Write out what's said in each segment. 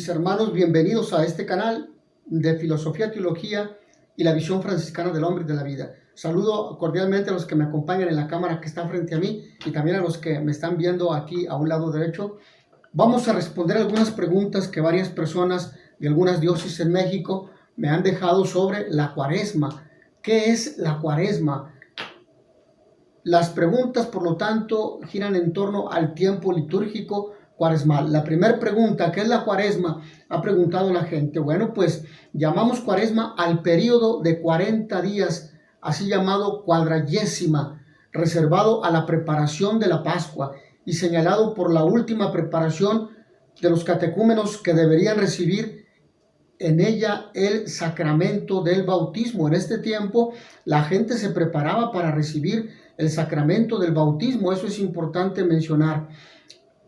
mis hermanos, bienvenidos a este canal de Filosofía, Teología y la Visión Franciscana del Hombre y de la Vida. Saludo cordialmente a los que me acompañan en la cámara que está frente a mí y también a los que me están viendo aquí a un lado derecho. Vamos a responder algunas preguntas que varias personas de algunas diócesis en México me han dejado sobre la Cuaresma. ¿Qué es la Cuaresma? Las preguntas, por lo tanto, giran en torno al tiempo litúrgico cuaresmal. La primera pregunta, ¿qué es la Cuaresma?, ha preguntado la gente. Bueno, pues llamamos Cuaresma al periodo de 40 días, así llamado cuadragésima, reservado a la preparación de la Pascua y señalado por la última preparación de los catecúmenos que deberían recibir en ella el sacramento del bautismo. En este tiempo la gente se preparaba para recibir el sacramento del bautismo. Eso es importante mencionar.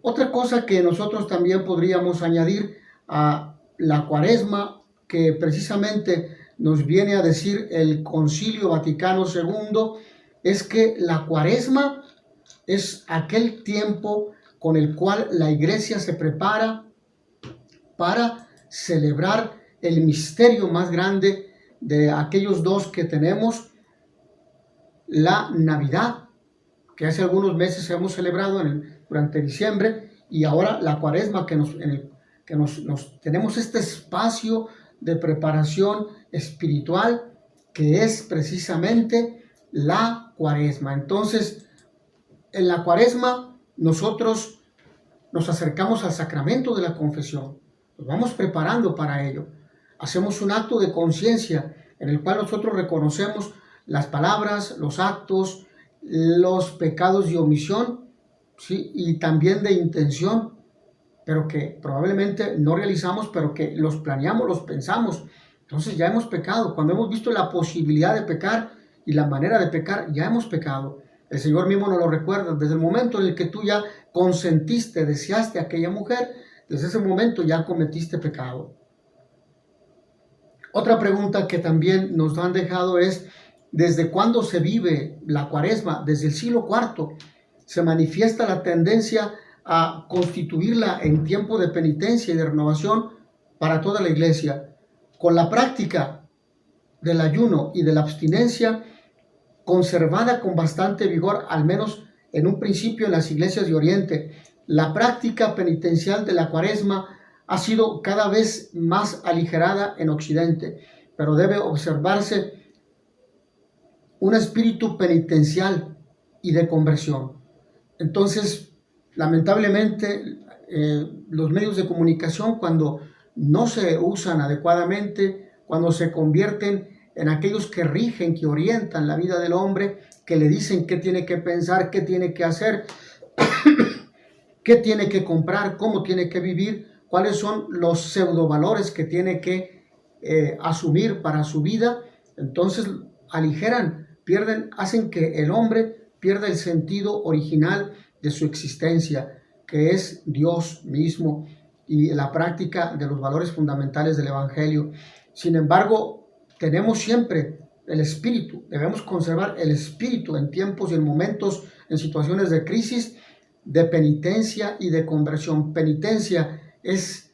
Otra cosa que nosotros también podríamos añadir a la Cuaresma, que precisamente nos viene a decir el Concilio Vaticano II, es que la Cuaresma es aquel tiempo con el cual la Iglesia se prepara para celebrar el misterio más grande de aquellos dos que tenemos, la Navidad, que hace algunos meses hemos celebrado durante diciembre, y ahora la Cuaresma, que tenemos este espacio de preparación espiritual, que es precisamente la Cuaresma. Entonces, en la Cuaresma nosotros nos acercamos al sacramento de la confesión, nos vamos preparando para ello. Hacemos un acto de conciencia en el cual nosotros reconocemos las palabras, los actos, los pecados de omisión, ¿sí?, y también de intención, pero que probablemente no realizamos, pero que los planeamos, los pensamos. Entonces ya hemos pecado. Cuando hemos visto la posibilidad de pecar y la manera de pecar, ya hemos pecado. El Señor mismo nos lo recuerda. Desde el momento en el que tú ya consentiste, deseaste a aquella mujer, desde ese momento ya cometiste pecado. Otra pregunta que también nos han dejado es: ¿desde cuándo se vive la Cuaresma? Desde el siglo IV se manifiesta la tendencia a constituirla en tiempo de penitencia y de renovación para toda la Iglesia. Con la práctica del ayuno y de la abstinencia conservada con bastante vigor, al menos en un principio en las iglesias de Oriente, la práctica penitencial de la Cuaresma ha sido cada vez más aligerada en Occidente, pero debe observarse un espíritu penitencial y de conversión. Entonces, lamentablemente, los medios de comunicación, cuando no se usan adecuadamente, cuando se convierten en aquellos que rigen, que orientan la vida del hombre, que le dicen qué tiene que pensar, qué tiene que hacer, qué tiene que comprar, cómo tiene que vivir, cuáles son los pseudovalores que tiene que asumir para su vida, entonces aligeran, pierden, hacen que el hombre pierda el sentido original de su existencia, que es Dios mismo y la práctica de los valores fundamentales del Evangelio. Sin embargo, tenemos siempre el espíritu, debemos conservar el espíritu en tiempos y en momentos, en situaciones de crisis, de penitencia y de conversión. Penitencia es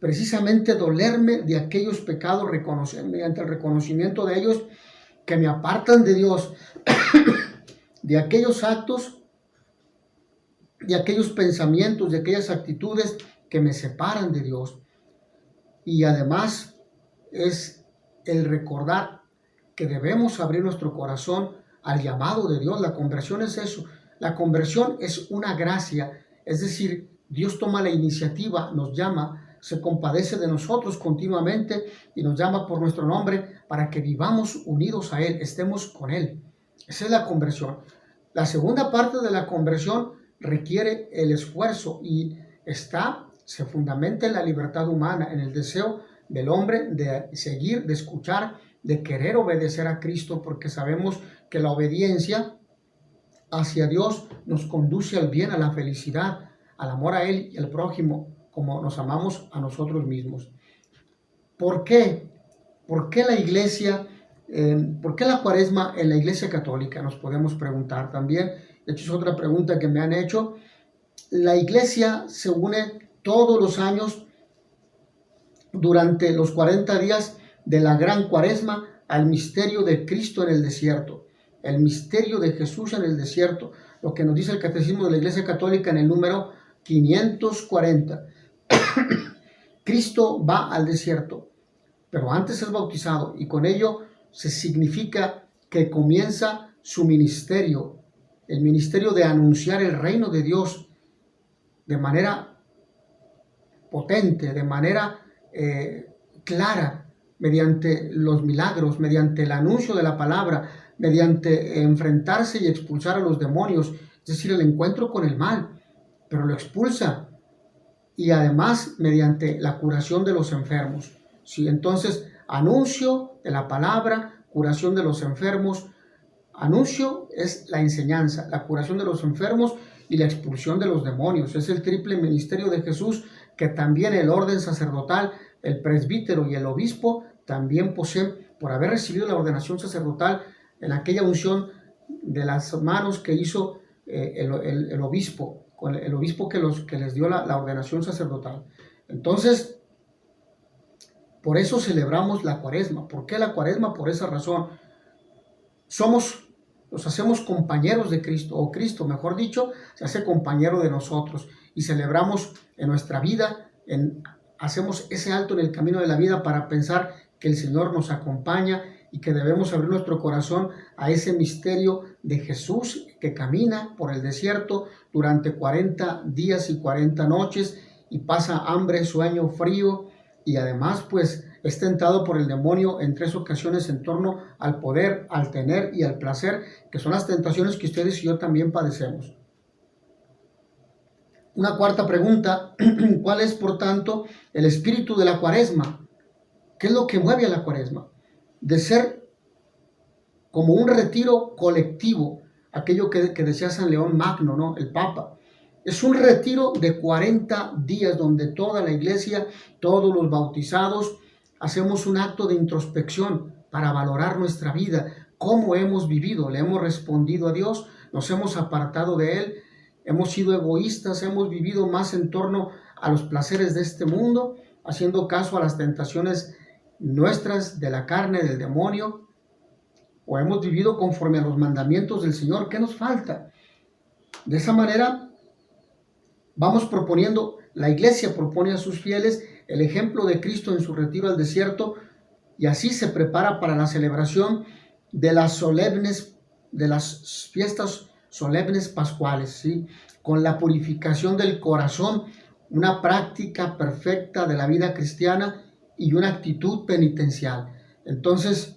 precisamente dolerme de aquellos pecados, reconocer mediante el reconocimiento de ellos que me apartan de Dios, de aquellos actos, de aquellos pensamientos, de aquellas actitudes que me separan de Dios. Y además es el recordar que debemos abrir nuestro corazón al llamado de Dios. La conversión es eso. La conversión es una gracia, es decir, Dios toma la iniciativa, nos llama, se compadece de nosotros continuamente y nos llama por nuestro nombre para que vivamos unidos a Él, estemos con Él. Esa es la conversión. La segunda parte de la conversión requiere el esfuerzo y se fundamenta en la libertad humana, en el deseo del hombre de seguir, de escuchar, de querer obedecer a Cristo, porque sabemos que la obediencia hacia Dios nos conduce al bien, a la felicidad, al amor a Él y al prójimo, como nos amamos a nosotros mismos. ¿Por qué? ¿Por qué la Iglesia, por qué la Cuaresma en la Iglesia Católica? Nos podemos preguntar también. De hecho, es otra pregunta que me han hecho. La Iglesia se une todos los años durante los 40 días de la gran cuaresma al misterio de Cristo en el desierto, el misterio de Jesús en el desierto, lo que nos dice el Catecismo de la Iglesia Católica en el número 540. Cristo va al desierto, pero antes es bautizado, y con ello se significa que comienza su ministerio, el ministerio de anunciar el reino de Dios de manera potente, de manera clara, mediante los milagros, mediante el anuncio de la palabra, mediante enfrentarse y expulsar a los demonios, es decir, el encuentro con el mal, pero lo expulsa, y además mediante la curación de los enfermos. ¿Sí? Entonces, anuncio de la palabra, curación de los enfermos. Anuncio es la enseñanza, la curación de los enfermos y la expulsión de los demonios. Es el triple ministerio de Jesús que también el orden sacerdotal, el presbítero y el obispo también poseen por haber recibido la ordenación sacerdotal en aquella unción de las manos que hizo el obispo, el obispo que les dio la ordenación sacerdotal. Entonces, por eso celebramos la cuaresma. ¿Por qué la cuaresma? Por esa razón. Nos hacemos compañeros de Cristo, o Cristo, mejor dicho, se hace compañero de nosotros, y celebramos en nuestra vida, hacemos ese alto en el camino de la vida para pensar que el Señor nos acompaña y que debemos abrir nuestro corazón a ese misterio de Jesús que camina por el desierto durante 40 días y 40 noches y pasa hambre, sueño, frío, y además pues es tentado por el demonio en 3 ocasiones en torno al poder, al tener y al placer, que son las tentaciones que ustedes y yo también padecemos. Una cuarta pregunta: ¿cuál es, por tanto, el espíritu de la cuaresma? ¿Qué es lo que mueve a la cuaresma? De ser como un retiro colectivo, aquello que decía San León Magno, ¿no? El Papa. Es un retiro de 40 días donde toda la iglesia, todos los bautizados, hacemos un acto de introspección para valorar nuestra vida, cómo hemos vivido, le hemos respondido a Dios, nos hemos apartado de Él, hemos sido egoístas, hemos vivido más en torno a los placeres de este mundo, haciendo caso a las tentaciones nuestras de la carne, del demonio, o hemos vivido conforme a los mandamientos del Señor. ¿Qué nos falta? De esa manera vamos proponiendo, la iglesia propone a sus fieles el ejemplo de Cristo en su retiro al desierto, y así se prepara para la celebración de las fiestas solemnes pascuales, ¿sí? Con la purificación del corazón, una práctica perfecta de la vida cristiana y una actitud penitencial. Entonces,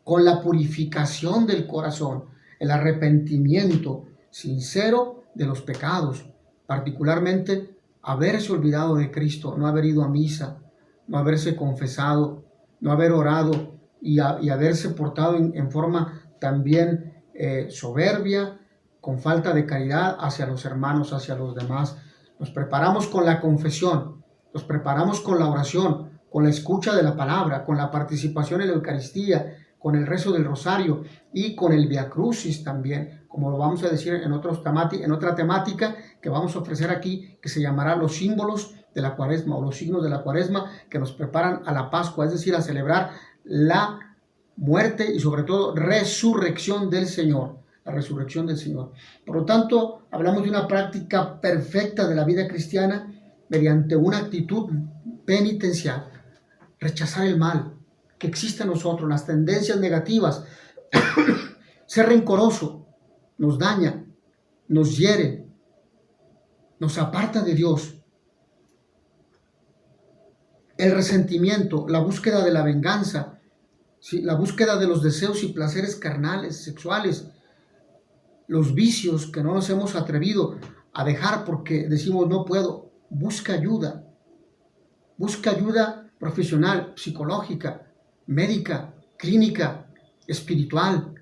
con la purificación del corazón, el arrepentimiento sincero de los pecados, particularmente haberse olvidado de Cristo, no haber ido a misa, no haberse confesado, no haber orado y haberse portado en forma también soberbia, con falta de caridad hacia los hermanos, hacia los demás. Nos preparamos con la confesión, nos preparamos con la oración, con la escucha de la palabra, con la participación en la Eucaristía, con el rezo del rosario y con el Via Crucis también, como lo vamos a decir en otra temática que vamos a ofrecer aquí, que se llamará los símbolos de la cuaresma o los signos de la cuaresma que nos preparan a la Pascua, es decir, a celebrar la muerte y sobre todo resurrección del Señor, la resurrección del Señor. Por lo tanto, hablamos de una práctica perfecta de la vida cristiana mediante una actitud penitencial, rechazar el mal que existe en nosotros, las tendencias negativas. Ser rencoroso nos daña, nos hiere, nos aparta de Dios. El resentimiento, la búsqueda de la venganza, ¿sí? La búsqueda de los deseos y placeres carnales, sexuales, los vicios que no nos hemos atrevido a dejar porque decimos no puedo. Busca ayuda profesional, psicológica, médica, clínica, espiritual.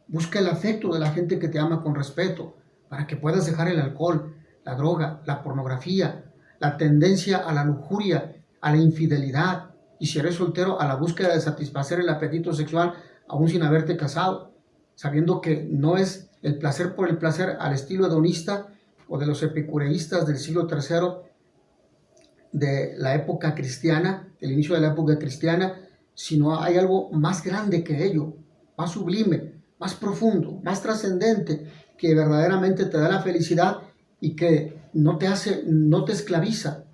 Busca el afecto de la gente que te ama con respeto para que puedas dejar el alcohol, la droga, la pornografía, la tendencia a la lujuria, a la infidelidad, y si eres soltero, a la búsqueda de satisfacer el apetito sexual aún sin haberte casado, sabiendo que no es el placer por el placer al estilo hedonista o de los epicureístas del siglo III, de la época cristiana, el inicio de la época cristiana, sino hay algo más grande que ello, más sublime, más profundo, más trascendente, que verdaderamente te da la felicidad y que no te esclaviza.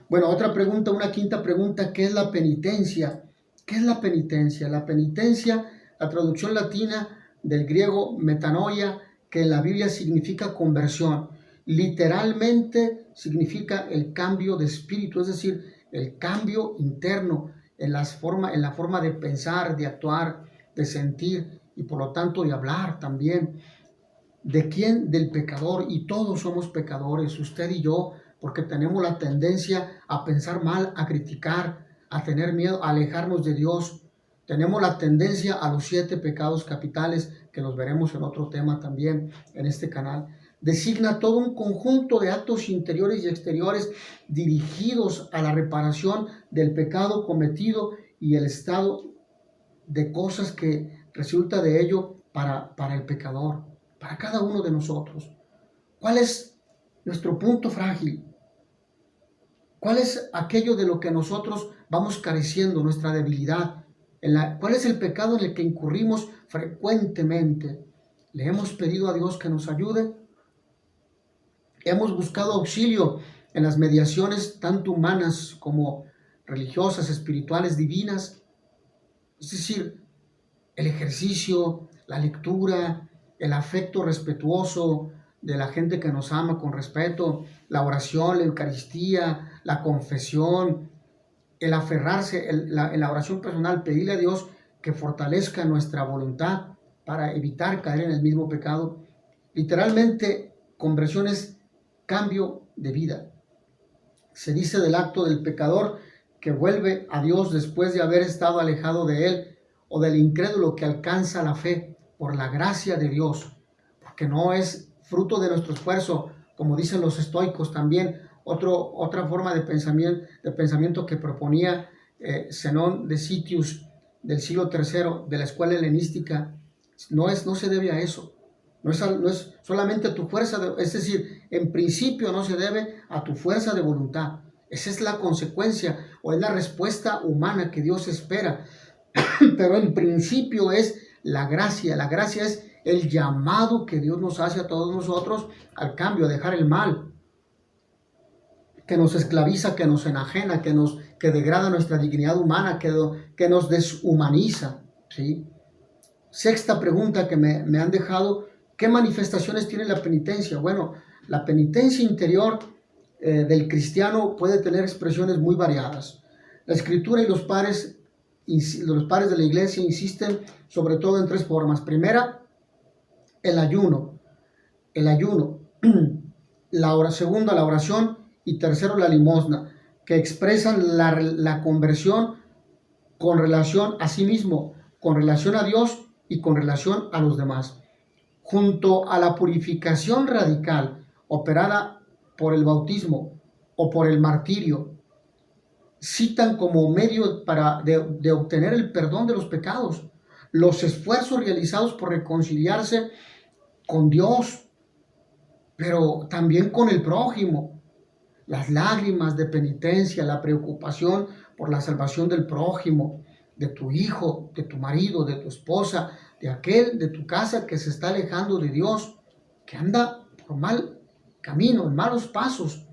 Bueno, otra pregunta, una quinta pregunta, ¿qué es la penitencia? ¿Qué es la penitencia? La penitencia, la traducción latina del griego metanoia, que en la Biblia significa conversión. Literalmente significa el cambio de espíritu, es decir, el cambio interno en la forma de pensar, de actuar, de sentir y por lo tanto de hablar también. ¿De quién? Del pecador, y todos somos pecadores, usted y yo, porque tenemos la tendencia a pensar mal, a criticar, a tener miedo, a alejarnos de Dios. Tenemos la tendencia a los 7 pecados capitales, que los veremos en otro tema también en este canal. Designa todo un conjunto de actos interiores y exteriores dirigidos a la reparación del pecado cometido y el estado de cosas que resulta de ello para el pecador, para cada uno de nosotros. ¿Cuál es nuestro punto frágil? ¿Cuál es aquello de lo que nosotros vamos careciendo, nuestra debilidad? ¿Cuál es el pecado en el que incurrimos frecuentemente? ¿Le hemos pedido a Dios que nos ayude? ¿Hemos buscado auxilio en las mediaciones tanto humanas como religiosas, espirituales, divinas? Es decir, el ejercicio, la lectura, el afecto respetuoso de la gente que nos ama con respeto, la oración, la Eucaristía, la confesión, el aferrarse en la oración personal, pedirle a Dios que fortalezca nuestra voluntad para evitar caer en el mismo pecado. Literalmente, conversión es cambio de vida. Se dice del acto del pecador que vuelve a Dios después de haber estado alejado de Él, o del incrédulo que alcanza la fe por la gracia de Dios, porque no es fruto de nuestro esfuerzo, como dicen los estoicos también. Otra forma de pensamiento que proponía Zenón de Citius del siglo III, de la escuela helenística, no se debe a eso. No es solamente tu fuerza, es decir, en principio no se debe a tu fuerza de voluntad. Esa es la consecuencia o es la respuesta humana que Dios espera. Pero en principio es la gracia. La gracia es el llamado que Dios nos hace a todos nosotros al cambio, a dejar el mal, que nos esclaviza, que nos enajena, que degrada nuestra dignidad humana, que nos deshumaniza, ¿sí? Sexta pregunta que me han dejado: ¿qué manifestaciones tiene la penitencia? Bueno, la penitencia interior del cristiano puede tener expresiones muy variadas. La Escritura y los padres de la iglesia insisten sobre todo en 3 formas. Primera, el ayuno. Segunda, la oración. Y tercero, la limosna, que expresan la conversión con relación a sí mismo, con relación a Dios y con relación a los demás. Junto a la purificación radical operada por el bautismo o por el martirio, citan como medio de obtener el perdón de los pecados los esfuerzos realizados por reconciliarse con Dios, pero también con el prójimo, las lágrimas de penitencia, la preocupación por la salvación del prójimo, de tu hijo, de tu marido, de tu esposa, de aquel de tu casa que se está alejando de Dios, que anda por mal camino, en malos pasos.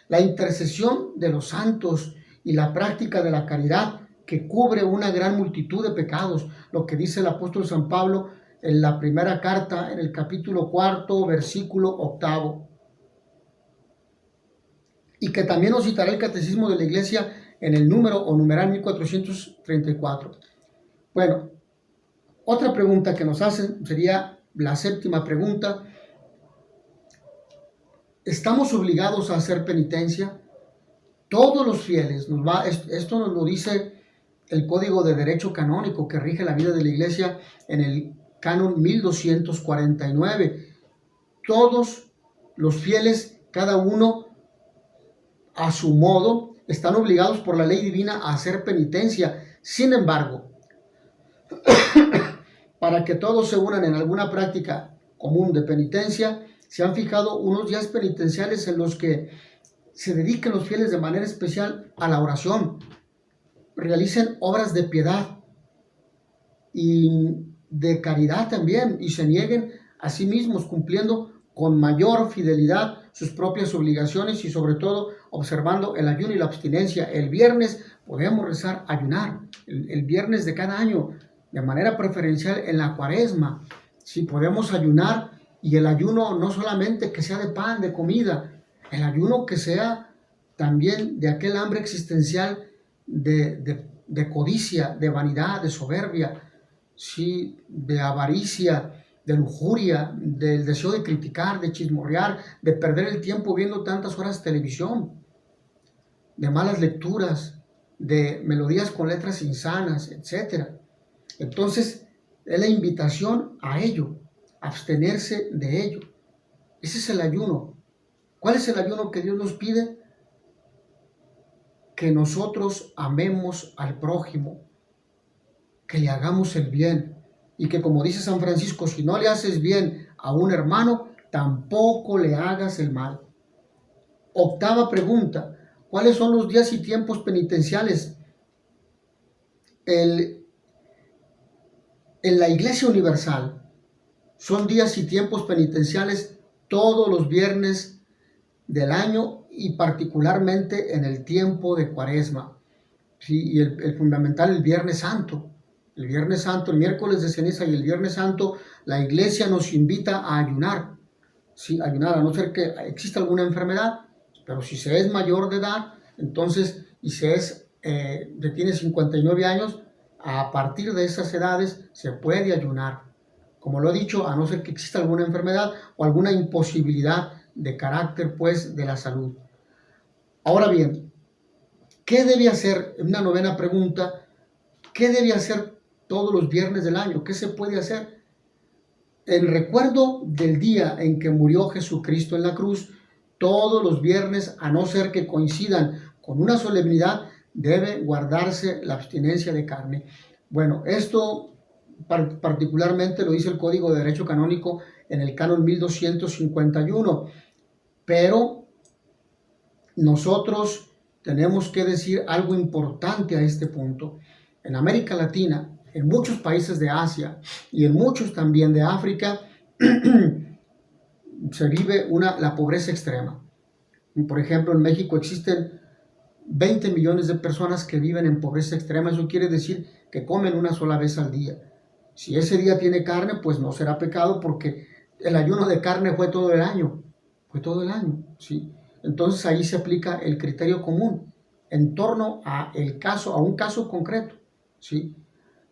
La intercesión de los santos y la práctica de la caridad, que cubre una gran multitud de pecados, lo que dice el apóstol San Pablo en la primera carta, en el capítulo 4, versículo 8, y que también nos citará el Catecismo de la Iglesia en el número o numeral 1434. Bueno, otra pregunta que nos hacen sería la séptima pregunta: ¿estamos obligados a hacer penitencia? Todos los fieles, esto nos lo dice el Código de Derecho Canónico que rige la vida de la Iglesia en el Canon 1249. Todos los fieles, cada uno a su modo, están obligados por la ley divina a hacer penitencia. Sin embargo, para que todos se unan en alguna práctica común de penitencia, se han fijado unos días penitenciales en los que se dediquen los fieles de manera especial a la oración, realicen obras de piedad y de caridad también, y se nieguen a sí mismos, cumpliendo con mayor fidelidad sus propias obligaciones y sobre todo observando el ayuno y la abstinencia. El viernes podemos rezar, ayunar, el viernes de cada año, de manera preferencial en la cuaresma. Si podemos ayunar, y el ayuno no solamente que sea de pan, de comida, el ayuno que sea también de aquel hambre existencial de codicia, de vanidad, de soberbia, ¿sí? De avaricia, de lujuria, del deseo de criticar, de chismorrear, de perder el tiempo viendo tantas horas de televisión, de malas lecturas, de melodías con letras insanas, etc. Entonces, es la invitación a ello, abstenerse de ello. Ese es el ayuno. ¿Cuál es el ayuno que Dios nos pide? Que nosotros amemos al prójimo, que le hagamos el bien, y que, como dice San Francisco, si no le haces bien a un hermano, tampoco le hagas el mal. Octava pregunta: ¿cuáles son los días y tiempos penitenciales? En la Iglesia Universal son días y tiempos penitenciales todos los viernes del año, y particularmente en el tiempo de Cuaresma. Sí, y el fundamental, el Viernes Santo. El Viernes Santo, el miércoles de ceniza y el Viernes Santo, la Iglesia nos invita a ayunar. Sí, ayunar, a no ser que exista alguna enfermedad, pero si se es mayor de edad, entonces, y se tiene 59 años, a partir de esas edades se puede ayunar. Como lo he dicho, a no ser que exista alguna enfermedad o alguna imposibilidad de carácter, pues, de la salud. Ahora bien, ¿qué debe hacer? Una novena pregunta: ¿qué debe hacer todos los viernes del año? ¿Qué se puede hacer? En recuerdo del día en que murió Jesucristo en la cruz, todos los viernes, a no ser que coincidan con una solemnidad, debe guardarse la abstinencia de carne. Bueno, esto particularmente lo dice el Código de Derecho Canónico en el canon 1251, pero nosotros tenemos que decir algo importante a este punto. En América Latina, en muchos países de Asia y en muchos también de África, se vive la pobreza extrema. Por ejemplo, en México existen 20 millones de personas que viven en pobreza extrema. Eso quiere decir que comen una sola vez al día. Si ese día tiene carne, pues no será pecado, porque el ayuno de carne fue todo el año. Fue todo el año, ¿sí? Entonces ahí se aplica el criterio común en torno a un caso concreto, ¿sí?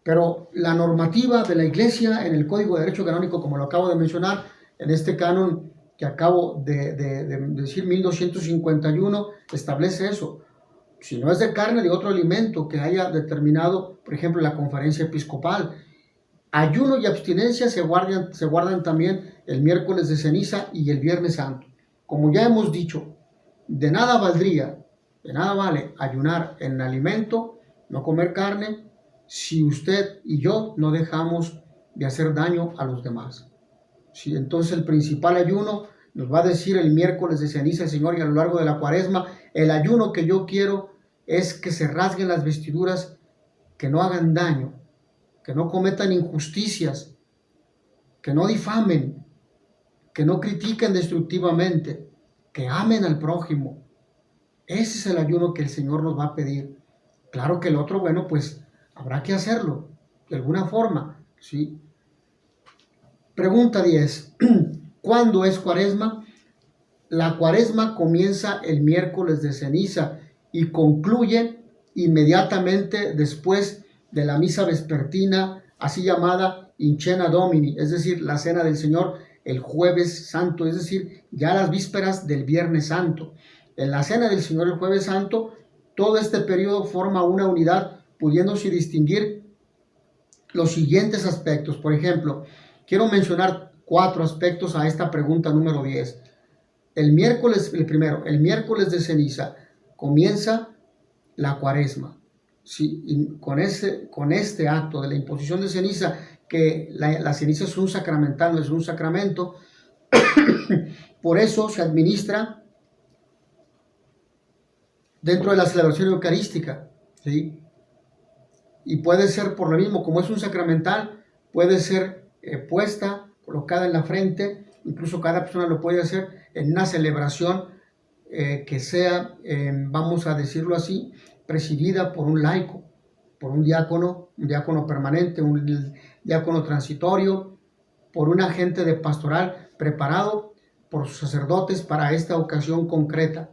Pero la normativa de la Iglesia en el Código de Derecho Canónico, como lo acabo de mencionar, en este canon que acabo de decir, 1251, establece eso. Si no es de carne, de otro alimento que haya determinado, por ejemplo, la Conferencia Episcopal. Ayuno y abstinencia se guardan también el miércoles de ceniza y el Viernes Santo. Como ya hemos dicho, de nada vale ayunar en alimento, no comer carne, si usted y yo no dejamos de hacer daño a los demás. ¿Sí? Entonces el principal ayuno nos va a decir el miércoles de ceniza el Señor, y a lo largo de la Cuaresma, el ayuno que yo quiero es que se rasguen las vestiduras, que no hagan daño, que no cometan injusticias, que no difamen, que no critiquen destructivamente, que amen al prójimo. Ese es el ayuno que el Señor nos va a pedir. Claro que el otro, bueno, pues habrá que hacerlo de alguna forma, ¿sí? Pregunta 10. ¿Cuándo es Cuaresma? La Cuaresma comienza el miércoles de ceniza y concluye inmediatamente después de la misa vespertina, así llamada In Cena Domini, es decir, la Cena del Señor, el Jueves Santo, es decir, ya las vísperas del Viernes Santo. En la Cena del Señor, el Jueves Santo, todo este periodo forma una unidad, pudiéndose distinguir los siguientes aspectos. Por ejemplo, quiero mencionar 4 aspectos a esta pregunta número 10. El miércoles de ceniza comienza la Cuaresma. Sí, y con este acto de la imposición de ceniza, que la ceniza es un sacramental, no es un sacramento, por eso se administra dentro de la celebración eucarística, ¿sí? Y puede ser por lo mismo, como es un sacramental, puede ser puesta, colocada en la frente, incluso cada persona lo puede hacer en una celebración que sea, vamos a decirlo así, presidida por un laico, por un diácono permanente, un diácono transitorio, por un agente de pastoral preparado por sus sacerdotes para esta ocasión concreta.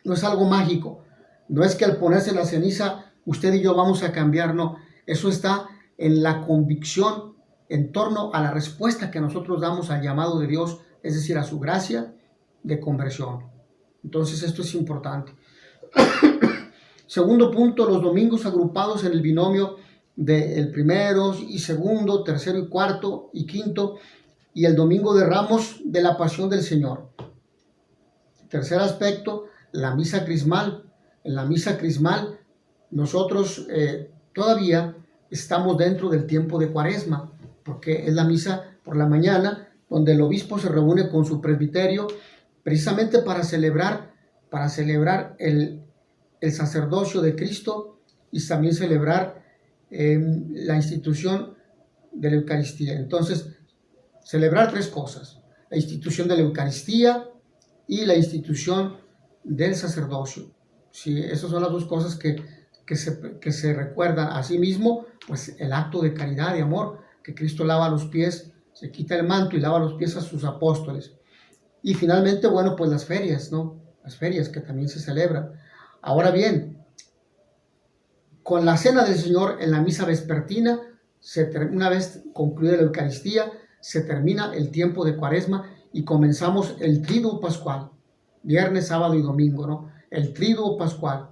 No es algo mágico, no es que al ponerse la ceniza usted y yo vamos a cambiar, no, eso está en la convicción en torno a la respuesta que nosotros damos al llamado de Dios, es decir, a su gracia de conversión. Entonces esto es importante. Segundo punto, los domingos agrupados en el binomio del primero y segundo, tercero y cuarto y quinto, y el domingo de Ramos de la Pasión del Señor. Tercer aspecto, la misa crismal. En la misa crismal nosotros todavía estamos dentro del tiempo de Cuaresma, porque es la misa por la mañana, donde el obispo se reúne con su presbiterio precisamente para celebrar el sacerdocio de Cristo y también celebrar la institución de la Eucaristía. Entonces, celebrar tres cosas: la institución de la Eucaristía y la institución del sacerdocio. Sí, esas son las dos cosas que se recuerdan. Asimismo, pues el acto de caridad, de amor, que Cristo lava los pies, se quita el manto y lava los pies a sus apóstoles. Y finalmente, bueno, pues las ferias, ¿no? Las ferias que también se celebran. Ahora bien, con la cena del Señor en la misa vespertina, una vez concluida la Eucaristía, se termina el tiempo de Cuaresma y comenzamos el triduo pascual, viernes, sábado y domingo, ¿no? El triduo pascual.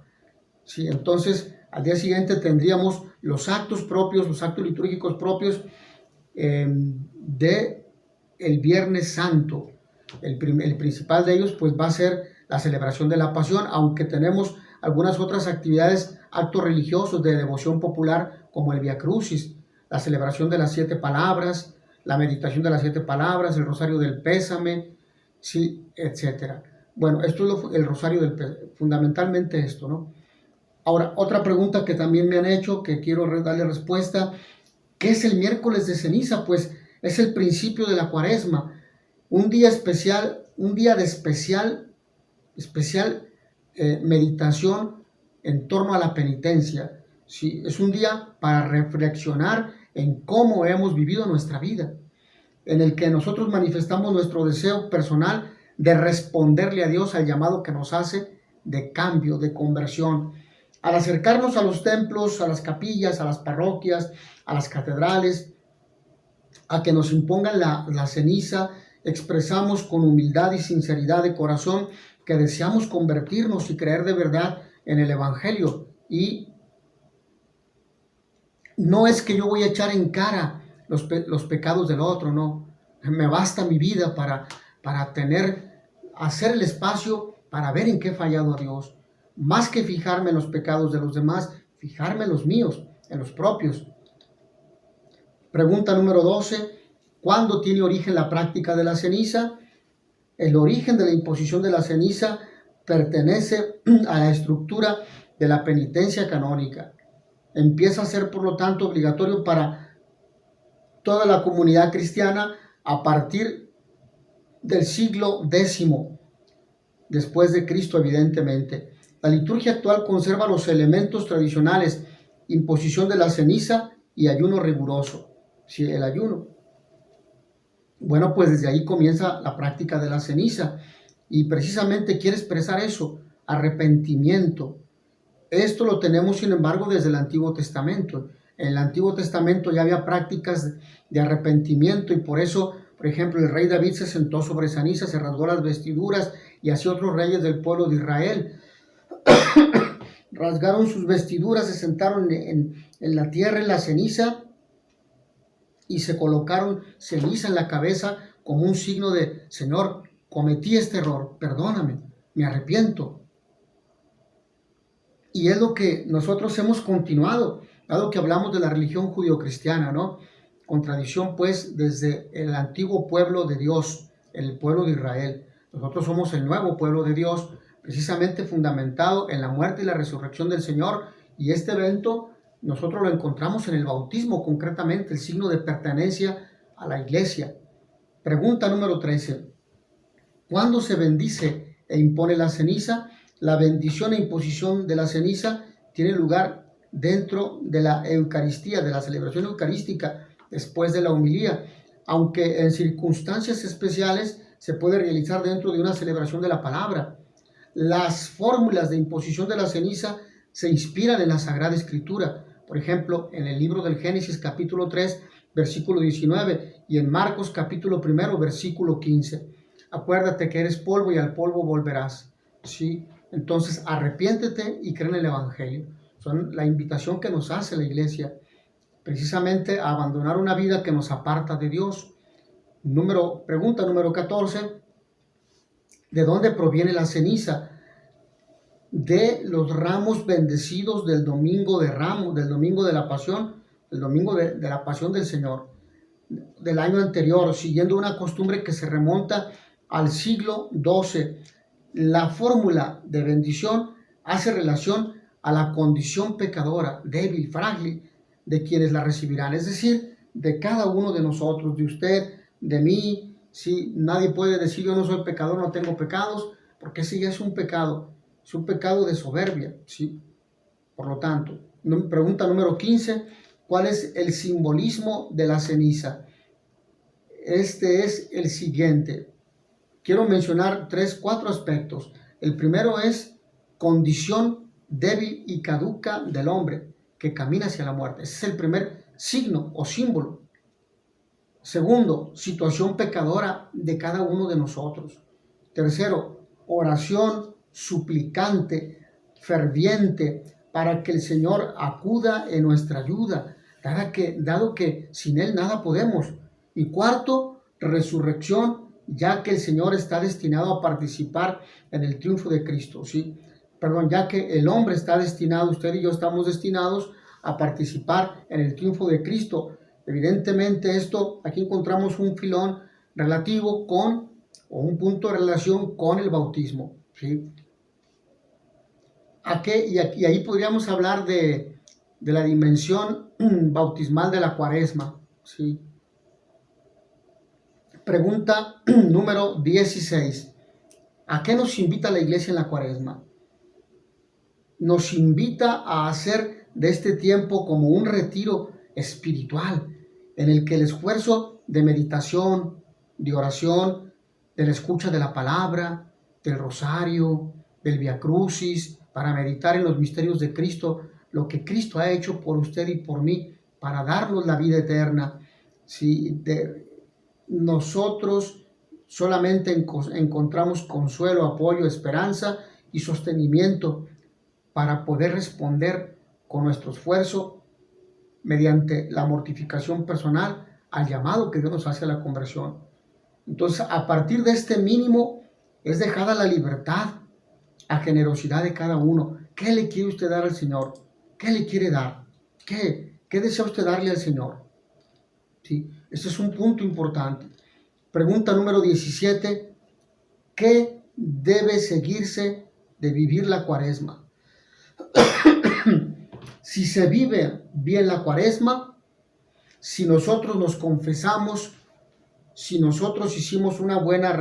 Sí, entonces, al día siguiente tendríamos los actos propios, los actos litúrgicos propios de el Viernes Santo. El principal de ellos, pues, va a ser la celebración de la Pasión, aunque tenemos algunas otras actividades, actos religiosos de devoción popular, como el Via Crucis, la celebración de las 7 palabras, la meditación de las 7 palabras, el rosario del pésame, sí, etcétera. Bueno, esto es el rosario del pésame, fundamentalmente esto, ¿no? Ahora, otra pregunta que también me han hecho, que quiero darle respuesta: ¿qué es el miércoles de ceniza? Pues es el principio de la Cuaresma, un día especial, un día de especial meditación en torno a la penitencia. Sí, es un día para reflexionar en cómo hemos vivido nuestra vida, en el que nosotros manifestamos nuestro deseo personal de responderle a Dios al llamado que nos hace de cambio, de conversión. Al acercarnos a los templos, a las capillas, a las parroquias, a las catedrales, a que nos impongan la ceniza, expresamos con humildad y sinceridad de corazón que deseamos convertirnos y creer de verdad en el Evangelio. Y no es que yo voy a echar en cara los pecados del otro, no. Me basta mi vida para hacer el espacio para ver en qué he fallado a Dios. Más que fijarme en los pecados de los demás, fijarme en los míos, en los propios. Pregunta número 12. ¿Cuándo tiene origen la práctica de la ceniza? El origen de la imposición de la ceniza pertenece a la estructura de la penitencia canónica. Empieza a ser, por lo tanto, obligatorio para toda la comunidad cristiana a partir del siglo X después de Cristo, evidentemente. La liturgia actual conserva los elementos tradicionales: imposición de la ceniza y ayuno riguroso. Sí, el ayuno. Bueno, pues desde ahí comienza la práctica de la ceniza y precisamente quiere expresar eso, arrepentimiento. Esto lo tenemos, sin embargo, desde el Antiguo Testamento. En el Antiguo Testamento ya había prácticas de arrepentimiento y por eso, por ejemplo, el rey David se sentó sobre ceniza, se rasgó las vestiduras y así otros reyes del pueblo de Israel rasgaron sus vestiduras, se sentaron en la tierra, en la ceniza, y se colocaron ceniza en la cabeza como un signo de: Señor, cometí este error, perdóname, me arrepiento. Y es lo que nosotros hemos continuado, dado que hablamos de la religión judio-cristiana, ¿no? Con tradición, pues, desde el antiguo pueblo de Dios, el pueblo de Israel. Nosotros somos el nuevo pueblo de Dios, precisamente fundamentado en la muerte y la resurrección del Señor. Y este evento nosotros lo encontramos en el bautismo, concretamente el signo de pertenencia a la iglesia. Pregunta número 13. ¿Cuándo se bendice e impone la ceniza? La bendición e imposición de la ceniza tiene lugar dentro de la Eucaristía, de la celebración eucarística, después de la homilía, aunque en circunstancias especiales se puede realizar dentro de una celebración de la palabra. Las fórmulas de imposición de la ceniza se inspiran en la Sagrada Escritura, por ejemplo, en el libro del Génesis capítulo 3, versículo 19, y en Marcos capítulo 1, versículo 15. Acuérdate que eres polvo y al polvo volverás, ¿sí? Entonces, arrepiéntete y cree en el Evangelio. Son la invitación que nos hace la iglesia, precisamente a abandonar una vida que nos aparta de Dios. Pregunta número 14. ¿De dónde proviene la ceniza? De los ramos bendecidos del domingo de Ramos, del domingo de la Pasión, el domingo de la Pasión del Señor, del año anterior, siguiendo una costumbre que se remonta al siglo XII. La fórmula de bendición hace relación a la condición pecadora, débil, frágil, de quienes la recibirán, es decir, de cada uno de nosotros, de usted, de mí. Sí, nadie puede decir yo no soy pecador, no tengo pecados, porque ese ya es un pecado de soberbia, ¿sí? Por lo tanto, pregunta número 15, ¿cuál es el simbolismo de la ceniza? Este es el siguiente. Quiero mencionar 4 aspectos. El primero es condición débil y caduca del hombre que camina hacia la muerte. Ese es el primer signo o símbolo. Segundo, situación pecadora de cada uno de nosotros. Tercero, oración suplicante, ferviente, para que el Señor acuda en nuestra ayuda, dado que sin Él nada podemos. Y cuarto, resurrección, ya que el Señor está destinado a participar en el triunfo de Cristo, ¿sí? Ya que el hombre está destinado, usted y yo estamos destinados a participar en el triunfo de Cristo. Evidentemente aquí encontramos un filón relativo o un punto de relación con el bautismo, ¿sí? Y ahí podríamos hablar de la dimensión bautismal de la Cuaresma, ¿sí? Pregunta número 16. ¿A qué nos invita la iglesia en la Cuaresma? Nos invita a hacer de este tiempo como un retiro espiritual, en el que el esfuerzo de meditación, de oración, de la escucha de la palabra, del rosario, del Via Crucis, para meditar en los misterios de Cristo, lo que Cristo ha hecho por usted y por mí, para darnos la vida eterna. ¿Sí? Nosotros solamente encontramos consuelo, apoyo, esperanza y sostenimiento para poder responder con nuestro esfuerzo mediante la mortificación personal al llamado que Dios nos hace a la conversión. Entonces, a partir de este mínimo es dejada la libertad a generosidad de cada uno. ¿Qué le quiere usted dar al Señor? ¿Qué le quiere dar? ¿Qué desea usted darle al Señor? ¿Sí? Este es un punto importante. Pregunta número 17. ¿Qué debe seguirse de vivir la Cuaresma? Si se vive bien la Cuaresma, si nosotros nos confesamos, si nosotros hicimos una buena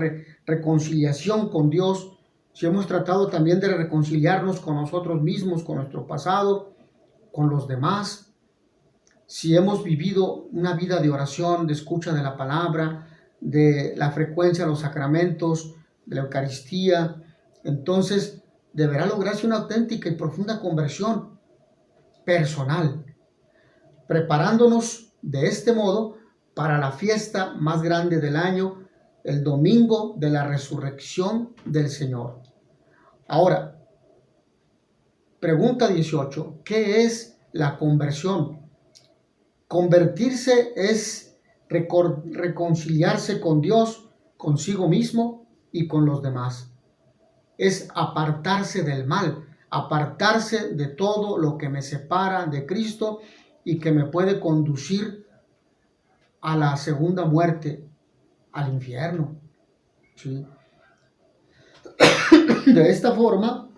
reconciliación con Dios, si hemos tratado también de reconciliarnos con nosotros mismos, con nuestro pasado, con los demás, si hemos vivido una vida de oración, de escucha de la palabra, de la frecuencia de los sacramentos, de la Eucaristía, entonces deberá lograrse una auténtica y profunda conversión personal, preparándonos de este modo para la fiesta más grande del año, el domingo de la resurrección del Señor. Ahora, pregunta 18. ¿Qué es la conversión? Convertirse es reconciliarse con Dios, consigo mismo y con los demás. Es apartarse del mal, apartarse de todo lo que me separa de Cristo y que me puede conducir a la segunda muerte, al infierno. ¿Sí? De esta forma,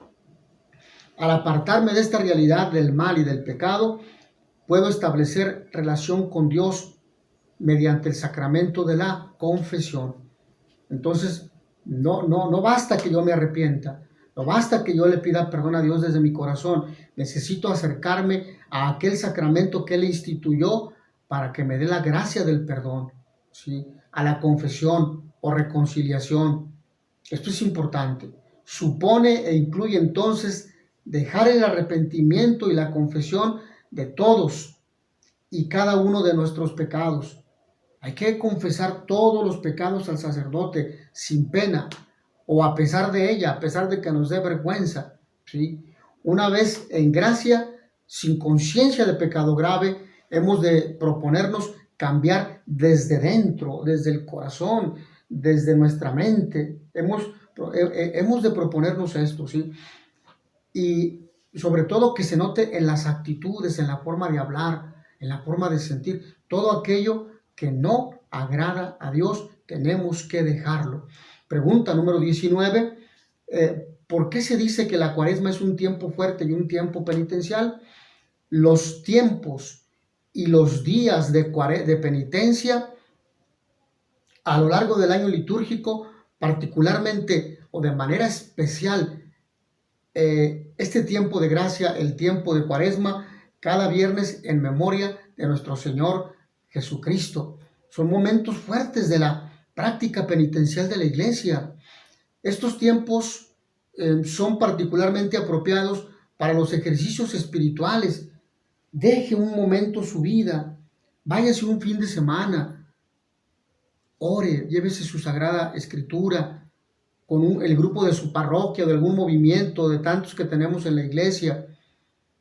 al apartarme de esta realidad del mal y del pecado, puedo establecer relación con Dios mediante el sacramento de la confesión. Entonces, no basta que yo me arrepienta, no basta que yo le pida perdón a Dios desde mi corazón. Necesito acercarme a aquel sacramento que Él instituyó para que me dé la gracia del perdón, ¿sí? A la confesión o reconciliación. Esto es importante. Supone e incluye entonces dejar el arrepentimiento y la confesión de todos y cada uno de nuestros pecados. Hay que confesar todos los pecados al sacerdote sin pena o a pesar de ella, a pesar de que nos dé vergüenza, ¿sí? Una vez en gracia, sin conciencia de pecado grave, hemos de proponernos cambiar desde dentro, desde el corazón, desde nuestra mente. Hemos de proponernos esto, ¿sí? Y sobre todo que se note en las actitudes, en la forma de hablar, en la forma de sentir, todo aquello que no agrada a Dios, tenemos que dejarlo. Pregunta número 19. ¿Por qué se dice que la cuaresma es un tiempo fuerte y un tiempo penitencial? Los tiempos y los días de penitencia a lo largo del año litúrgico, particularmente o de manera especial, este tiempo de gracia, el tiempo de cuaresma, cada viernes en memoria de nuestro Señor Jesucristo. Son momentos fuertes de la práctica penitencial de la Iglesia. Estos tiempos son particularmente apropiados para los ejercicios espirituales. Deje un momento su vida, váyase un fin de semana, ore, llévese su Sagrada Escritura con el grupo de su parroquia, de algún movimiento, de tantos que tenemos en la iglesia,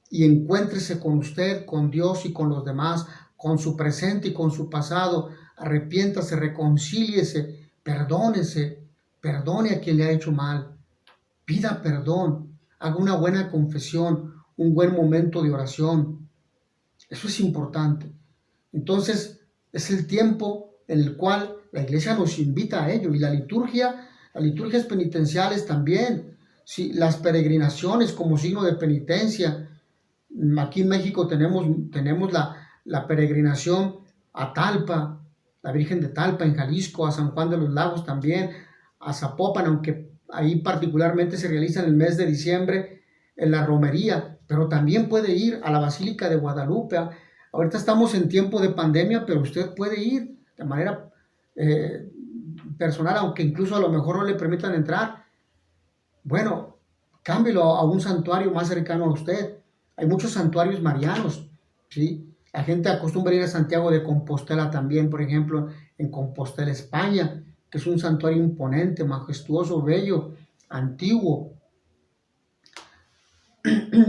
y encuéntrese con usted, con Dios y con los demás, con su presente y con su pasado. Arrepiéntase, reconcíliese, perdone a quien le ha hecho mal, pida perdón, haga una buena confesión, un buen momento de oración. Eso es importante. Entonces, es el tiempo en el cual la iglesia nos invita a ello, y las liturgias penitenciales también, sí, las peregrinaciones como signo de penitencia. Aquí en México tenemos la peregrinación a Talpa, la Virgen de Talpa en Jalisco, a San Juan de los Lagos también, a Zapopan, aunque ahí particularmente se realiza en el mes de diciembre en la romería, pero también puede ir a la Basílica de Guadalupe. Ahorita estamos en tiempo de pandemia, pero usted puede ir de manera personal, aunque incluso a lo mejor no le permitan entrar. Bueno, cámbielo a un santuario más cercano a usted. Hay muchos santuarios marianos, ¿sí? La gente acostumbra ir a Santiago de Compostela también, por ejemplo, en Compostela, España, que es un santuario imponente, majestuoso, bello, antiguo.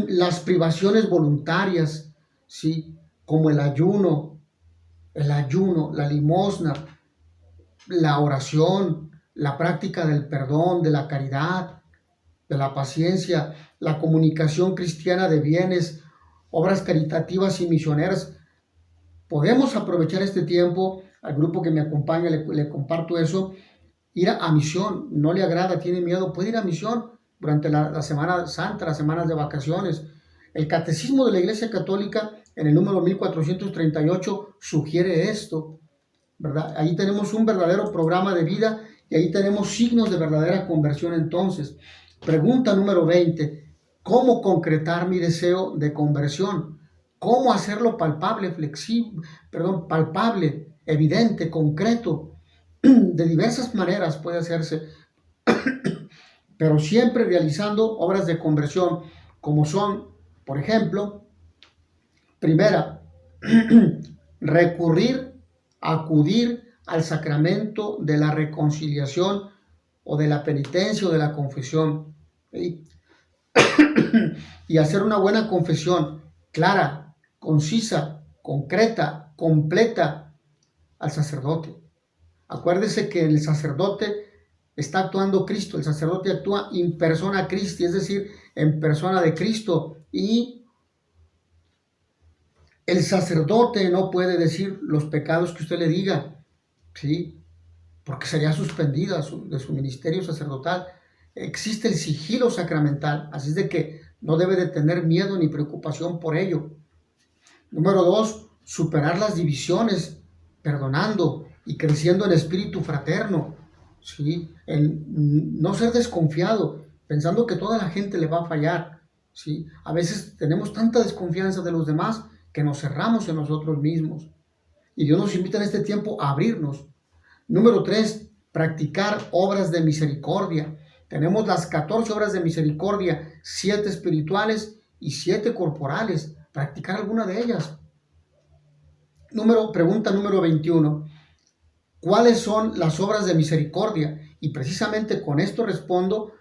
Las privaciones voluntarias, ¿sí? Como el ayuno, la limosna, la oración, la práctica del perdón, de la caridad, de la paciencia, la comunicación cristiana de bienes, obras caritativas y misioneras. Podemos aprovechar este tiempo. Al grupo que me acompaña le comparto eso. Ir a misión, no le agrada, tiene miedo, puede ir a misión durante la Semana Santa, las semanas de vacaciones. El Catecismo de la Iglesia Católica, en el número 1438, sugiere esto, ¿verdad? Ahí tenemos un verdadero programa de vida y ahí tenemos signos de verdadera conversión. Entonces, pregunta número 20, ¿cómo concretar mi deseo de conversión? ¿Cómo hacerlo palpable, palpable, evidente, concreto? De diversas maneras puede hacerse, pero siempre realizando obras de conversión, como son, por ejemplo, primera, acudir al sacramento de la reconciliación o de la penitencia o de la confesión, ¿sí? Y hacer una buena confesión clara, concisa, concreta, completa al sacerdote. Acuérdese que el sacerdote está actuando Cristo, el sacerdote actúa in persona Christi, es decir, en persona de Cristo, y el sacerdote no puede decir los pecados que usted le diga, ¿sí? Porque sería suspendida de su ministerio sacerdotal. existe el sigilo sacramental, así es de que no debe de tener miedo ni preocupación por ello. Número 2, superar las divisiones, perdonando y creciendo en espíritu fraterno, ¿sí? En no ser desconfiado, pensando que toda la gente le va a fallar, ¿sí? A veces tenemos tanta desconfianza de los demás que nos cerramos en nosotros mismos. Y Dios nos invita en este tiempo a abrirnos. Número 3, practicar obras de misericordia. Tenemos las 14 obras de misericordia, 7 espirituales y 7 corporales. Practicar alguna de ellas. Pregunta número 21. ¿Cuáles son las obras de misericordia? Y precisamente con esto respondo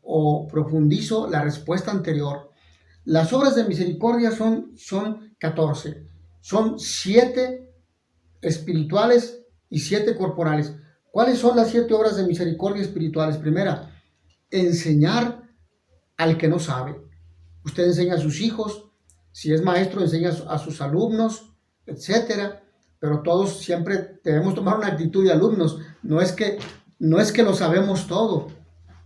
o profundizo la respuesta anterior. Las obras de misericordia son 14. Son 7 espirituales y 7 corporales. ¿Cuáles son las 7 obras de misericordia espirituales? Primera, enseñar al que no sabe. Usted enseña a sus hijos, si es maestro enseña a sus alumnos, etcétera. Pero todos siempre debemos tomar una actitud de alumnos. No es que lo sabemos todo.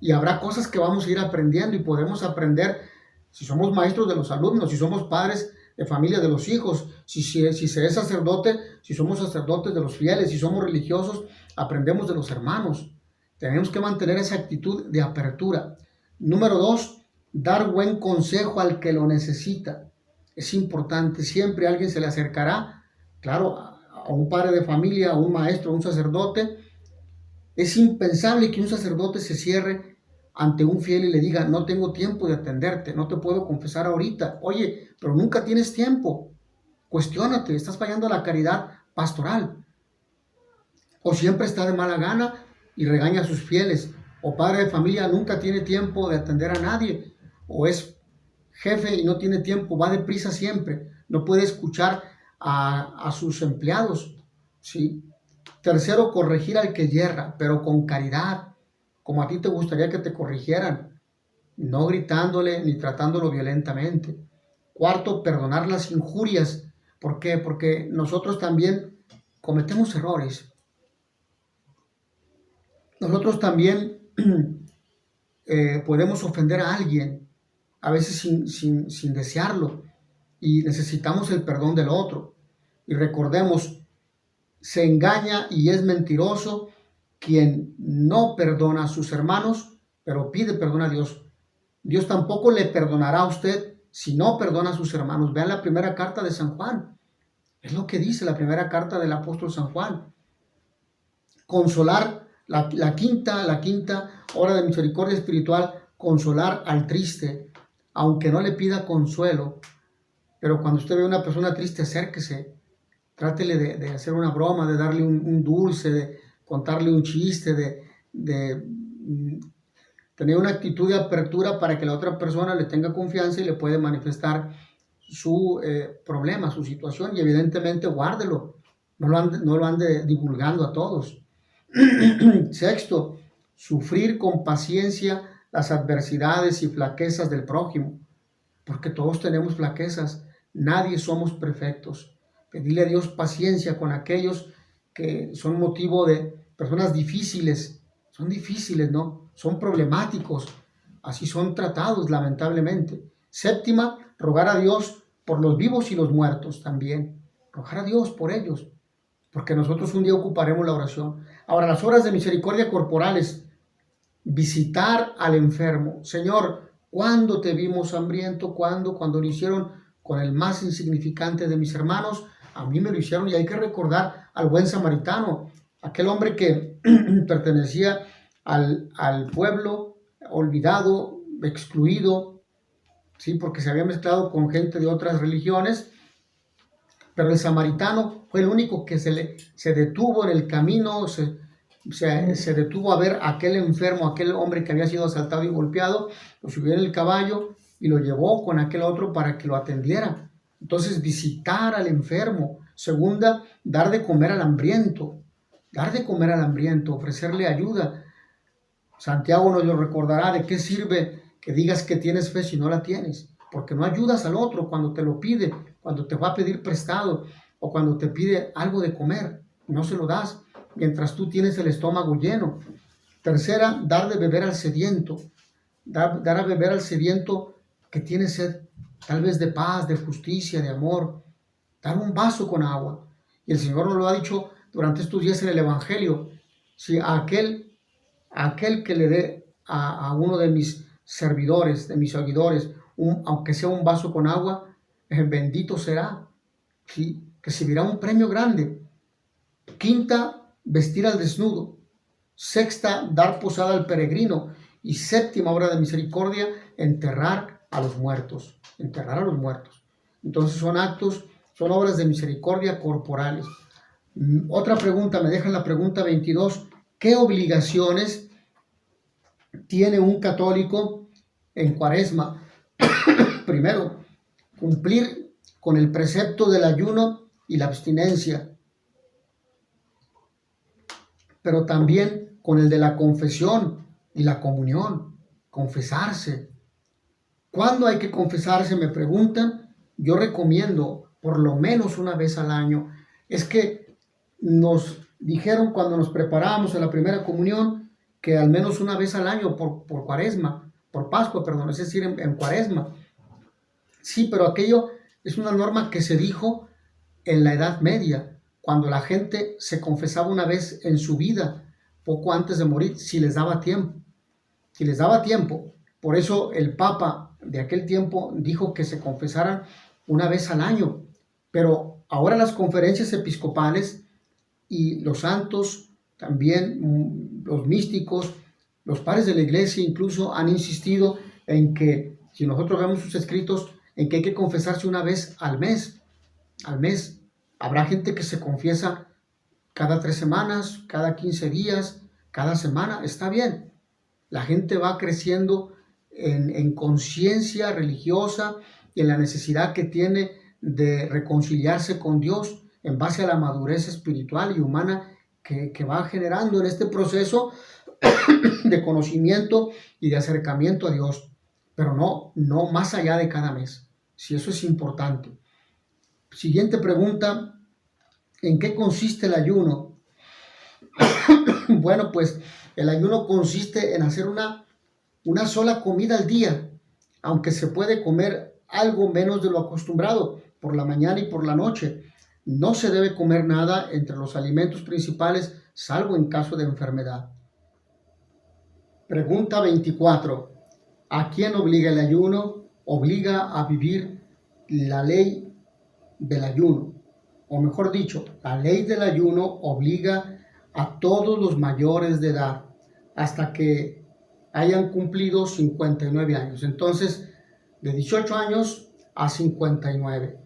Y habrá cosas que vamos a ir aprendiendo y podemos aprender si somos maestros de los alumnos, si somos padres de familia de los hijos, si se es sacerdote, si somos sacerdotes de los fieles, si somos religiosos, aprendemos de los hermanos. Tenemos que mantener esa actitud de apertura. Número 2, dar buen consejo al que lo necesita. Es importante, siempre alguien se le acercará, claro, a un padre de familia, a un maestro, a un sacerdote. Es impensable que un sacerdote se cierre ante un fiel y le diga, no tengo tiempo de atenderte, no te puedo confesar ahorita. Oye, pero nunca tienes tiempo. Cuestiónate, estás fallando a la caridad pastoral. O siempre está de mala gana y regaña a sus fieles. O padre de familia nunca tiene tiempo de atender a nadie. O es jefe y no tiene tiempo, va deprisa siempre. No puede escuchar a sus empleados, ¿sí? Tercero, corregir al que yerra, pero con caridad, como a ti te gustaría que te corrigieran, no gritándole ni tratándolo violentamente. Cuarto, perdonar las injurias. ¿Por qué? Porque nosotros también cometemos errores. Nosotros también podemos ofender a alguien, a veces sin desearlo, y necesitamos el perdón del otro. Y recordemos, se engaña y es mentiroso quien no perdona a sus hermanos, pero pide perdón a Dios. Dios tampoco le perdonará a usted si no perdona a sus hermanos. Vean la primera carta de San Juan. Es lo que dice la primera carta del apóstol San Juan. Consolar, la quinta obra de misericordia espiritual, consolar al triste, aunque no le pida consuelo. Pero cuando usted ve a una persona triste, acérquese. Trátele de hacer una broma, de darle un dulce, de contarle un chiste, de tener una actitud de apertura para que la otra persona le tenga confianza y le puede manifestar su problema, su situación, y evidentemente guárdelo, no lo ande divulgando a todos. Sexto, sufrir con paciencia las adversidades y flaquezas del prójimo, porque todos tenemos flaquezas, nadie somos perfectos. Pedirle a Dios paciencia con aquellos que son motivo de personas difíciles, son difíciles, ¿no? Son problemáticos, así son tratados lamentablemente. Séptima, rogar a Dios por los vivos y los muertos también, rogar a Dios por ellos, porque nosotros un día ocuparemos la oración. Ahora, las obras de misericordia corporales, visitar al enfermo. Señor, ¿cuándo te vimos hambriento? ¿Cuándo? Cuando lo hicieron con el más insignificante de mis hermanos, a mí me lo hicieron. Y hay que recordar al buen samaritano, aquel hombre que pertenecía al pueblo olvidado, excluido, ¿sí? Porque se había mezclado con gente de otras religiones, pero el samaritano fue el único que se detuvo en el camino, se detuvo a ver a aquel enfermo, aquel hombre que había sido asaltado y golpeado, lo subió en el caballo y lo llevó con aquel otro para que lo atendiera. Entonces, visitar al enfermo. Segunda, dar de comer al hambriento, ofrecerle ayuda. Santiago nos lo recordará: ¿de qué sirve que digas que tienes fe si no la tienes? Porque no ayudas al otro cuando te lo pide, cuando te va a pedir prestado o cuando te pide algo de comer, no se lo das mientras tú tienes el estómago lleno. Tercera, dar de beber al sediento. Dar a beber al sediento que tiene sed, tal vez de paz, de justicia, de amor. Dar un vaso con agua. Y el Señor nos lo ha dicho durante estos días en el Evangelio. Si aquel que le dé a uno de mis servidores, de mis seguidores, aunque sea un vaso con agua, bendito será, ¿sí? Recibirá un premio grande. Quinta, vestir al desnudo. Sexta, dar posada al peregrino. Y séptima obra de misericordia, enterrar a los muertos. Enterrar a los muertos. Entonces son obras de misericordia corporales. Otra pregunta, me dejan la pregunta 22. ¿Qué obligaciones tiene un católico en Cuaresma? Primero, cumplir con el precepto del ayuno y la abstinencia, pero también con el de la confesión y la comunión, confesarse. ¿Cuándo hay que confesarse? Me preguntan. Yo recomiendo por lo menos una vez al año. Es que nos dijeron cuando nos preparábamos a la primera comunión que al menos una vez al año por Cuaresma, por Pascua, perdón, es decir, en Cuaresma. Sí, pero aquello es una norma que se dijo en la Edad Media, cuando la gente se confesaba una vez en su vida, poco antes de morir, si les daba tiempo. Si les daba tiempo. Por eso el Papa de aquel tiempo dijo que se confesaran una vez al año. Pero ahora las conferencias episcopales y los santos, también los místicos, los padres de la iglesia incluso han insistido en que, si nosotros vemos sus escritos, en que hay que confesarse una vez al mes. Al mes. Habrá gente que se confiesa cada 3 semanas, cada 15 días, cada semana. Está bien. La gente va creciendo en conciencia religiosa y en la necesidad que tiene de reconciliarse con Dios en base a la madurez espiritual y humana que va generando en este proceso de conocimiento y de acercamiento a Dios, pero no más allá de cada mes. Si eso es importante. Siguiente pregunta, ¿en qué consiste el ayuno? Bueno, pues el ayuno consiste en hacer una sola comida al día, aunque se puede comer algo menos de lo acostumbrado por la mañana y por la noche. No se debe comer nada entre los alimentos principales, salvo en caso de enfermedad. Pregunta 24. ¿A quién obliga el ayuno? Obliga a vivir la ley del ayuno. O mejor dicho, la ley del ayuno obliga a todos los mayores de edad hasta que hayan cumplido 59 años. Entonces, de 18 años a 59.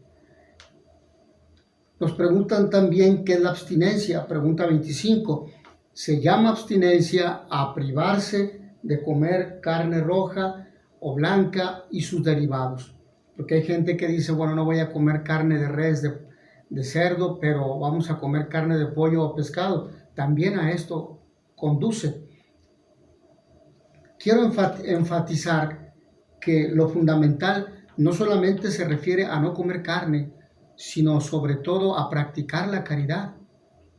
Nos preguntan también qué es la abstinencia. Pregunta 25. Se llama abstinencia a privarse de comer carne roja o blanca y sus derivados. Porque hay gente que dice, bueno, no voy a comer carne de res, de cerdo, pero vamos a comer carne de pollo o pescado. También a esto conduce. Quiero enfatizar que lo fundamental no solamente se refiere a no comer carne, sino sobre todo a practicar la caridad,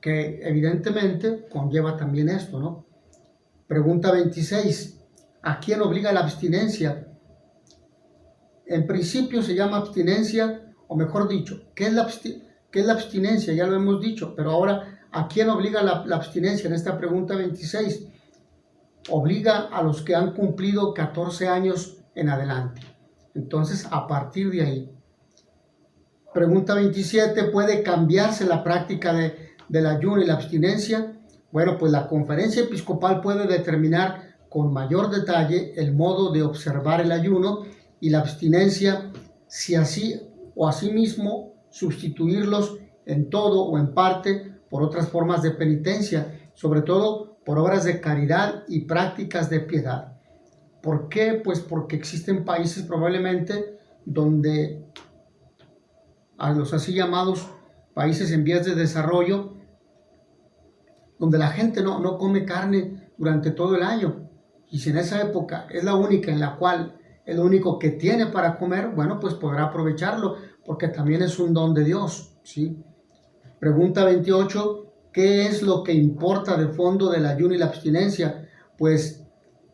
que evidentemente conlleva también esto, ¿no? Pregunta 26. ¿A quién obliga la abstinencia? En principio se llama abstinencia, o mejor dicho, ¿qué es la abstinencia? Ya lo hemos dicho, pero ahora, ¿a quién obliga la abstinencia? En esta pregunta 26, obliga a los que han cumplido 14 años en adelante. Entonces, a partir de ahí. Pregunta 27, ¿puede cambiarse la práctica del ayuno y la abstinencia? Bueno, pues la conferencia episcopal puede determinar con mayor detalle el modo de observar el ayuno y la abstinencia, si así o asimismo sustituirlos en todo o en parte por otras formas de penitencia, sobre todo por obras de caridad y prácticas de piedad. ¿Por qué? Pues porque existen países probablemente donde a los así llamados países en vías de desarrollo, donde la gente no come carne durante todo el año. Y si en esa época es la única en la cual es lo único que tiene para comer, bueno, pues podrá aprovecharlo, porque también es un don de Dios, ¿sí? Pregunta 28, ¿qué es lo que importa de fondo del ayuno y la abstinencia? pues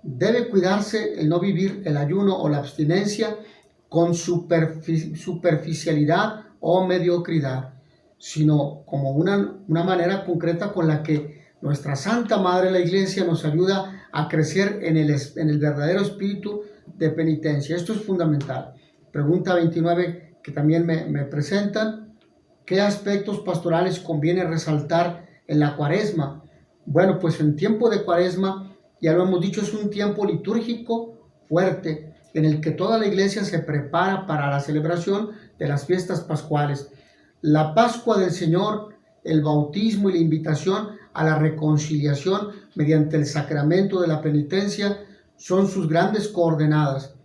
debe cuidarse el no vivir el ayuno o la abstinencia con superficialidad o mediocridad, sino como una manera concreta con la que nuestra Santa Madre la Iglesia nos ayuda a crecer en el verdadero espíritu de penitencia. Esto es fundamental. Pregunta 29 que también me presentan: ¿qué aspectos pastorales conviene resaltar en la Cuaresma? Bueno, pues en tiempo de Cuaresma, ya lo hemos dicho, es un tiempo litúrgico fuerte en el que toda la Iglesia se prepara para la celebración de las fiestas pascuales. La Pascua del Señor, el bautismo y la invitación a la reconciliación mediante el sacramento de la penitencia son sus grandes coordenadas.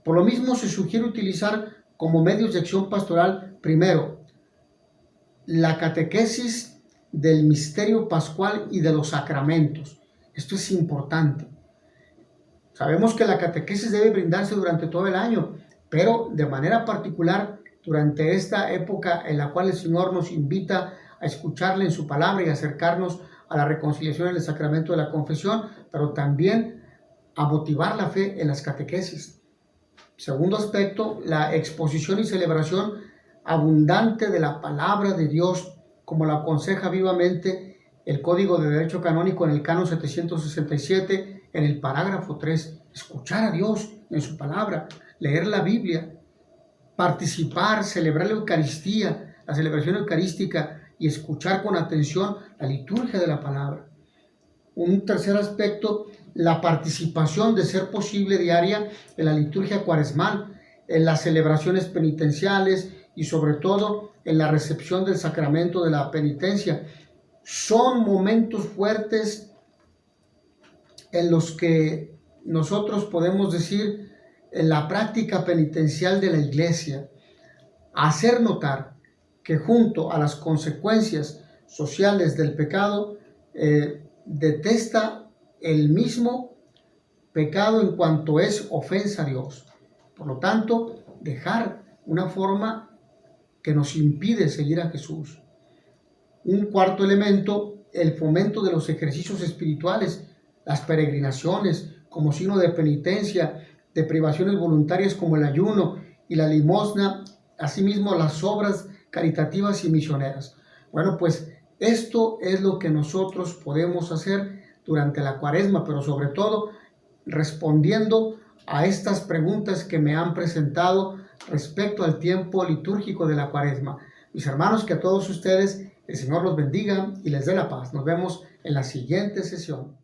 Por lo mismo se sugiere utilizar como medios de acción pastoral, primero, la catequesis del misterio pascual y de los sacramentos. Esto es importante. Sabemos que la catequesis debe brindarse durante todo el año, pero de manera particular durante esta época en la cual el Señor nos invita a escucharle en su palabra y acercarnos a la reconciliación en el sacramento de la confesión, pero también a motivar la fe en las catequesis. Segundo aspecto, la exposición y celebración abundante de la palabra de Dios, como lo aconseja vivamente el Código de Derecho Canónico en el Canon 767, en el parágrafo 3. Escuchar a Dios en su palabra, leer la Biblia, participar, celebrar la Eucaristía, la celebración eucarística, y escuchar con atención la liturgia de la palabra. Un tercer aspecto, la participación, de ser posible, diaria en la liturgia cuaresmal, en las celebraciones penitenciales y sobre todo en la recepción del sacramento de la penitencia. Son momentos fuertes en los que nosotros podemos decir, en la práctica penitencial de la Iglesia, hacer notar que junto a las consecuencias sociales del pecado, detesta el mismo pecado en cuanto es ofensa a Dios. Por lo tanto, dejar una forma que nos impide seguir a Jesús. Un cuarto elemento, el fomento de los ejercicios espirituales, las peregrinaciones como signo de penitencia, de privaciones voluntarias como el ayuno y la limosna, asimismo las obras caritativas y misioneras. Bueno, pues esto es lo que nosotros podemos hacer durante la Cuaresma, pero sobre todo respondiendo a estas preguntas que me han presentado respecto al tiempo litúrgico de la Cuaresma. Mis hermanos, que a todos ustedes el Señor los bendiga y les dé la paz. Nos vemos en la siguiente sesión.